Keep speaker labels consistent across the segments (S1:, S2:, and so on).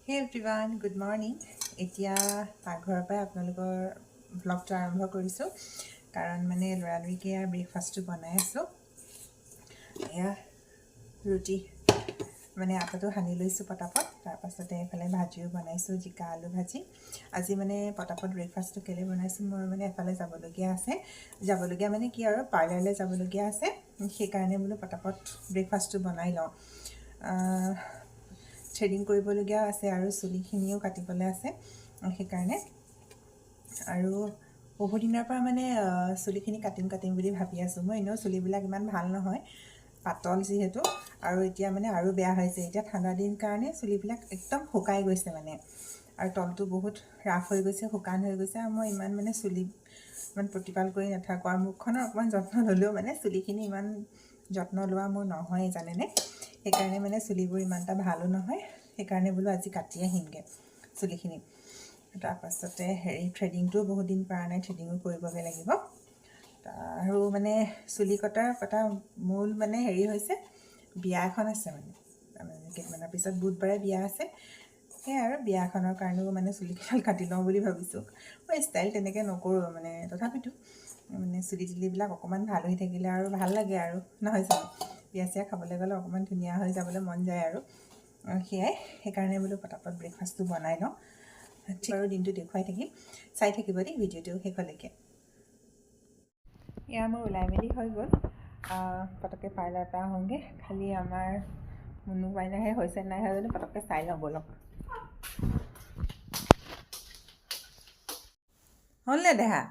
S1: Hey everyone, good morning. এতিয়া পাকঘৰৰ পৰা আপোনালোকৰ ব্লগটো আৰম্ভ কৰিছোঁ কাৰণ মানে লৰালৰিকে ব্ৰেকফাষ্টটো বনাই আছোঁ। এয়া ৰুটি মানে আটাটো সানি লৈছোঁ পটাপট, তাৰপাছতে এইফালে ভাজিও বনাইছোঁ, জিকা আলু ভাজি। আজি মানে পটাপট ব্ৰেকফাষ্টটো কেলৈ বনাইছোঁ, মোৰ মানে এফালে যাবলগীয়া মানে কি আৰু পাৰ্লাৰলৈ যাবলগীয়া আছে, সেইকাৰণে বোলো পটাপট ব্ৰেকফাষ্টটো বনাই লওঁ। থ্ৰেডিং কৰিবলগীয়া আছে আৰু চুলিখিনিও কাটিবলৈ আছে, সেইকাৰণে আৰু বহুত দিনৰ পৰা মানে চুলিখিনি কাটিম বুলি ভাবি আছোঁ। মই এনেও চুলিবিলাক ইমান ভাল নহয়, পাতল যিহেতু, আৰু এতিয়া মানে আৰু বেয়া হৈছে। এতিয়া ঠাণ্ডা দিন কাৰণে চুলিবিলাক একদম শুকাই গৈছে মানে, আৰু তলটো বহুত ৰাফ হৈ গৈছে, শুকান হৈ গৈছে। আৰু মই ইমান মানে চুলি ইমান প্ৰতিপাল কৰি নাথাকোঁ, আৰু মুখখনৰ অকণমান যত্ন ল'লেও মানে চুলিখিনি ইমান যত্ন লোৱা মোৰ নহয়েই জানেনে। সেইকাৰণে মানে চুলিবোৰ ইমান এটা ভালো নহয়, সেইকাৰণে বোলো আজি কাটি আহিমগৈ চুলিখিনি। তাৰপাছতে থ্ৰেডিংটোও বহুত দিন পৰা নাই, থ্ৰেডিঙো কৰিবগৈ লাগিব। আৰু মানে চুলি কটা মূল মানে হৈছে, বিয়া এখন আছে মানে কেইদিনমানৰ পিছত বুধবাৰে বিয়া আছে। সেয়াই আৰু বিয়াখনৰ কাৰণেও মানে চুলিকেইডাল কাটি লওঁ বুলি ভাবিছোঁ। মই ষ্টাইল তেনেকৈ নকৰোঁ মানে, তথাপিতো মানে চুলিবিলাক অকণমান ভাল হৈ থাকিলে আৰু ভাল লাগে আৰু, নহয় জানো। বিয়া চিয়া খাবলৈ গ'লে অকণমান ধুনীয়া হৈ যাবলৈ মন যায় আৰু সেয়াই। সেইকাৰণে বোলো পটাপট ব্ৰেকফাষ্টটো বনাই লওঁ। ঠিক আৰু দিনটো দেখুৱাই থাকিম, চাই থাকিব দেই ভিডিঅ'টো শেষলৈকে। এয়া মোৰ ওলাই মেলি হৈ গ'ল, পটককৈ পাৰ্লাৰৰ পৰা আহোঁগৈ। খালি আমাৰ মুনু মাইনাহে হৈছে নাই হয় জানো, পটককৈ চাই লওঁ ব'লক। হ'লনে দেহা?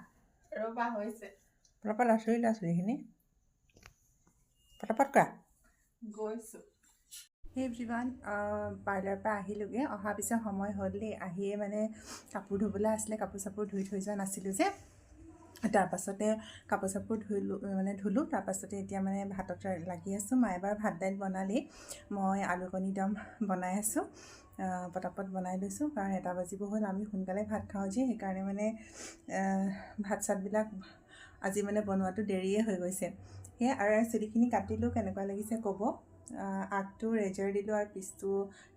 S2: ৰবা হৈছে।
S1: পটাপট আঁচুৰি লোৱা চুলিখিনি, পটাপট কৰা।
S2: গৈছোঁ।
S1: সেই এভৰিৱান, পাৰ্লাৰৰ পৰা আহিলোঁগৈ। অহাৰ পিছত সময় হ'ল দেই। আহিয়ে মানে কাপোৰ ধুবলৈ আছিলে, কাপোৰ চাপোৰ ধুই থৈ যোৱা নাছিলোঁ যে, তাৰপাছতে কাপোৰ চাপোৰ ধুলোঁ। তাৰপাছতে এতিয়া মানে ভাতত লাগি আছোঁ। মায়ে এবাৰ ভাত দাইল বনালেই, মই আলু কণী দম বনাই আছোঁ। পটাপট বনাই লৈছোঁ কাৰণ 1 বাজিব হ'ল, আমি সোনকালে ভাত খাওঁ যে, সেইকাৰণে মানে ভাত চাতবিলাক আজি মানে বনোৱাটো দেৰিয়ে হৈ গৈছে। সেয়া আৰু চুলিখিনি কাটিলোঁ, কেনেকুৱা লাগিছে ক'ব। আগটো ৰেজাৰ দিলোঁ আৰু পিছটো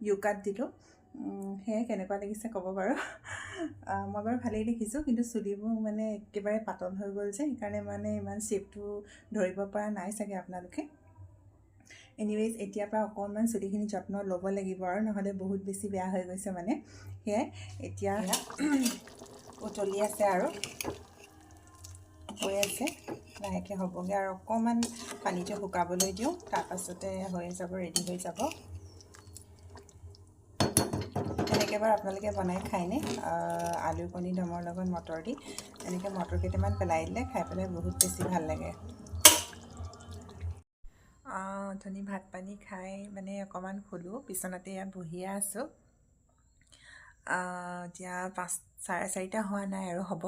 S1: ইউকাট দিলোঁ। সেয়াই কেনেকুৱা লাগিছে ক'ব বাৰু। মই বাৰু ভালেই দেখিছোঁ, কিন্তু চুলিবোৰ মানে একেবাৰে পাতল হৈ গ'ল যে, সেইকাৰণে মানে ইমান শ্বেপটো ধৰিব পৰা নাই চাগে আপোনালোকে। এনিৱেইজ, এতিয়াৰ পৰা অকণমান চুলিখিনি যত্ন ল'ব লাগিব আৰু, নহ'লে বহুত বেছি বেয়া হৈ গৈছে মানে। সেয়াই এতিয়া উতলি আছে আৰু হৈ আছে, লাহেকৈ হ'বগৈ আৰু অকণমান পানীটো শুকাবলৈ দিওঁ, তাৰপাছতে হৈ যাব, ৰেডি হৈ যাব। এনেকৈ বাৰু আপোনালোকে বনাই খায়নে? আলু কণী দমৰ লগত মটৰ দি, এনেকৈ মটৰ কেইটামান পেলাই দিলে খাই পেলাই বহুত বেছি ভাল লাগে। অথনি ভাত পানী খাই মানে অকণমান শুলোঁ, বিচনাতে ইয়াত বহিয়ে আছোঁ। এতিয়া 4:30 হোৱা নাই আৰু হ'ব।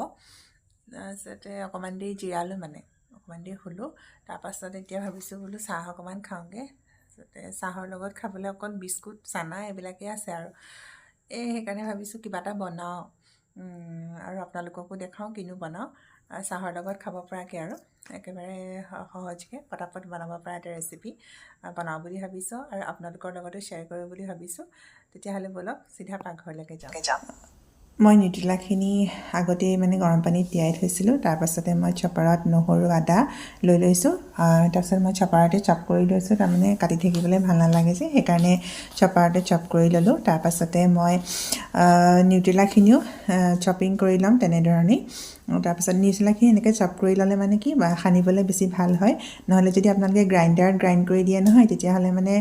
S1: তাৰপিছতে অকণমান দেৰি জিৰালোঁ, মানে অকণমান দেৰি শুলোঁ। তাৰপাছত এতিয়া ভাবিছোঁ বোলো চাহ অকণমান খাওঁগৈ। তাৰপিছতে চাহৰ লগত খাবলৈ অকণ বিস্কুট, চানা এইবিলাকেই আছে আৰু সেইকাৰণে ভাবিছোঁ কিবা এটা বনাওঁ আৰু আপোনালোককো দেখাওঁ কিনো বনাওঁ। চাহৰ লগত খাব পৰাকৈ আৰু একেবাৰে সহজকৈ পটাপট বনাব পৰা এটা ৰেচিপি বনাওঁ বুলি ভাবিছোঁ, আৰু আপোনালোকৰ লগতো শ্বেয়াৰ কৰোঁ বুলি ভাবিছোঁ। তেতিয়াহ'লে ব'লক চিধা পাকঘৰলৈকে যাওঁ। মই নিউট্ৰেলাখিনি আগতেই মানে গৰম পানীত তিয়াই থৈছিলোঁ। তাৰপাছতে মই চপাৰত নহৰু আদা লৈ লৈছোঁ। তাৰপিছত মই চপাৰতে চপ কৰি লৈছোঁ, তাৰমানে কাটি থাকিবলৈ ভাল নালাগে যে, সেইকাৰণে চপাৰতে চপ কৰি ল'লোঁ। তাৰপাছতে মই নিউট্ৰেলাখিনিও চপিং কৰি ল'ম তেনেধৰণেই। তাৰপিছত নিউট্ৰেলাখিনি এনেকৈ চপ কৰি ল'লে মানে কি সানিবলৈ বেছি ভাল হয়। নহ'লে যদি আপোনালোকে গ্ৰাইণ্ডাৰত গ্ৰাইণ্ড কৰি দিয়ে নহয়, তেতিয়াহ'লে মানে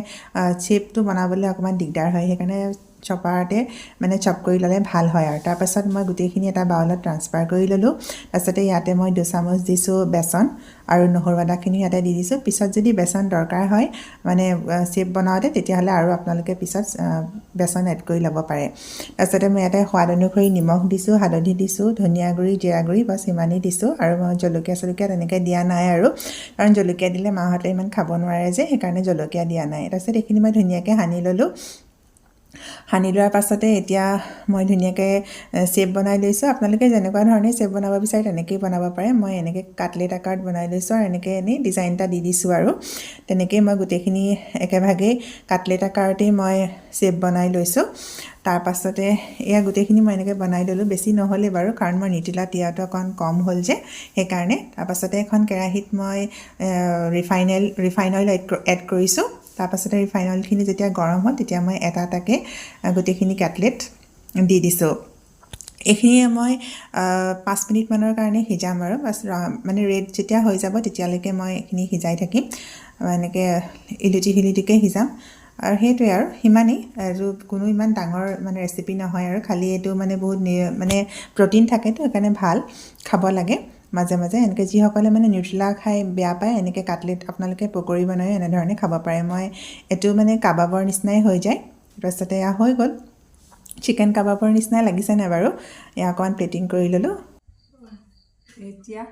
S1: শ্বেপটো বনাবলৈ অকণমান দিগদাৰ হয়। সেইকাৰণে চপাৰতে মানে চপ কৰি ল'লে ভাল হয় আৰু। তাৰপাছত মই গোটেইখিনি এটা বাউলত ট্ৰান্সফাৰ কৰি ল'লোঁ। তাৰপাছতে ইয়াতে মই 2 চামুচ দিছোঁ বেচন, আৰু নহৰু আদাখিনি ইয়াতে দি দিছোঁ। পিছত যদি বেচন দৰকাৰ হয় মানে শ্বেপ বনাওঁতে, তেতিয়াহ'লে আৰু আপোনালোকে পিছত বেচন এড কৰি ল'ব পাৰে। তাৰপিছতে মই ইয়াতে সোৱাদ অনুসৰি নিমখ দিছোঁ, হালধি দিছোঁ, ধনিয়া গুড়ি, জিৰা গুড়ি, বাছ ইমানেই দিছোঁ। আৰু মই জলকীয়া তেনেকৈ দিয়া নাই আৰু, কাৰণ জলকীয়া দিলে মাহঁতে ইমান খাব নোৱাৰে যে, সেইকাৰণে জলকীয়া দিয়া নাই। তাৰপিছত এইখিনি মই ধুনীয়াকৈ সানি ল'লোঁ। সানি লোৱাৰ পাছতে এতিয়া মই ধুনীয়াকৈ শ্বেপ বনাই লৈছোঁ। আপোনালোকে যেনেকুৱা ধৰণে শ্বেপ বনাব বিচাৰে তেনেকৈয়ে বনাব পাৰে। মই এনেকৈ কাটলেট আকাৰত বনাই লৈছোঁ আৰু এনেকৈ এনেই ডিজাইন এটা দি দিছোঁ আৰু তেনেকৈয়ে মই গোটেইখিনি একেভাগেই কাটলেট আকাৰতেই মই শ্বেপ বনাই লৈছোঁ। তাৰপাছতে এয়া গোটেইখিনি মই এনেকৈ বনাই ল'লোঁ। বেছি নহ'লে বাৰু, কাৰণ মই নিউট্ৰেলা তিয়াটো অকণ কম হ'ল যে, সেইকাৰণে। তাৰপাছতে এখন কেৰাহীত মই ৰিফাইন অইল এড কৰিছোঁ। তাৰপাছতে ৰিফাইন অইলখিনি যেতিয়া গৰম হ'ল তেতিয়া মই এটা এটাকৈ গোটেইখিনি কাটলেট দি দিছোঁ। এইখিনি মই 5 মিনিটমানৰ কাৰণে সিজাম আৰু মানে ৰেড যেতিয়া হৈ যাব তেতিয়ালৈকে মই এইখিনি সিজাই থাকিম। এনেকৈ ইলুটিকৈ সিজাম আৰু সেইটোৱে আৰু সিমানেই। আৰু কোনো ইমান ডাঙৰ মানে ৰেচিপি নহয় আৰু, খালি এইটো মানে বহুত মানে প্ৰ'টিন থাকেতো, সেইকাৰণে ভাল, খাব লাগে মাজে মাজে। এনেকৈ যিসকলে মানে নিউট্ৰেলা খাই বেয়া পায়, এনেকৈ কাটলেট আপোনালোকে পকৰি বনাই এনেধৰণে খাব পাৰে। মই এইটো মানে কাবাবৰ নিচিনাই হৈ যায়। তাৰপাছতে এয়া হৈ গ'ল, চিকেন কাবাবৰ নিচিনাই লাগিছে নাই বাৰু। এয়া অকণমান প্লেটিং কৰি ল'লোঁ। এতিয়া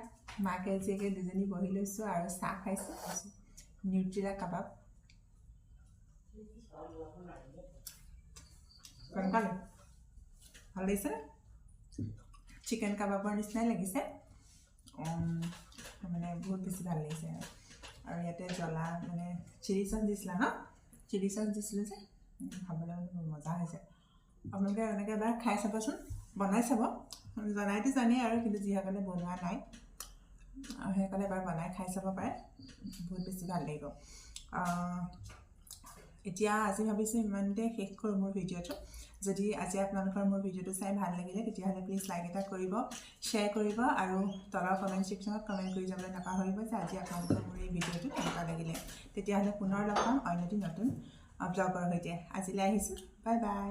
S1: মাকে জীয়েকে দুজনী বহি লৈছোঁ আৰু চাহ খাইছোঁ। নিউট্ৰেলা কাবাব কেনেকুৱা লাগে? ভাল লাগিছে? চিকেন কাবাবৰ নিচিনাই লাগিছে, মানে বহুত বেছি ভাল লাগিছে। আৰু ইয়াতে জ্বলা মানে চিলি চচ দিছিলা ন? চিলি চচ দিছিলোঁ যে, খাবলৈ মানে মজা হৈছে। আপোনালোকে এনেকৈ এবাৰ খাই চাবচোন, বনাই চাব। জনাইতো জানেই আৰু, কিন্তু যিসকলে বনোৱা নাই সেইসকলে এবাৰ বনাই খাই চাব পাৰে, বহুত বেছি ভাল লাগিব। এতিয়া আজি ভাবিছোঁ ইমানতে শেষ কৰোঁ মোৰ ভিডিঅ'টো। যদি আজি আপোনালোকৰ মোৰ ভিডিঅ'টো চাই ভাল লাগিলে তেতিয়াহ'লে প্লিজ লাইক এটা কৰিব, শ্বেয়াৰ কৰিব আৰু তলৰ কমেণ্ট ছেকশ্যনত কমেণ্ট কৰি যাবলৈ নাপাহৰিব যে আজি আপোনালোকৰ মোৰ এই ভিডিঅ'টো কেনেকুৱা লাগিলে। তেতিয়াহ'লে পুনৰ লগ পাম অন্য এটি নতুন ব্লগৰ সৈতে। আজিলৈ আহিছোঁ, বাই বাই।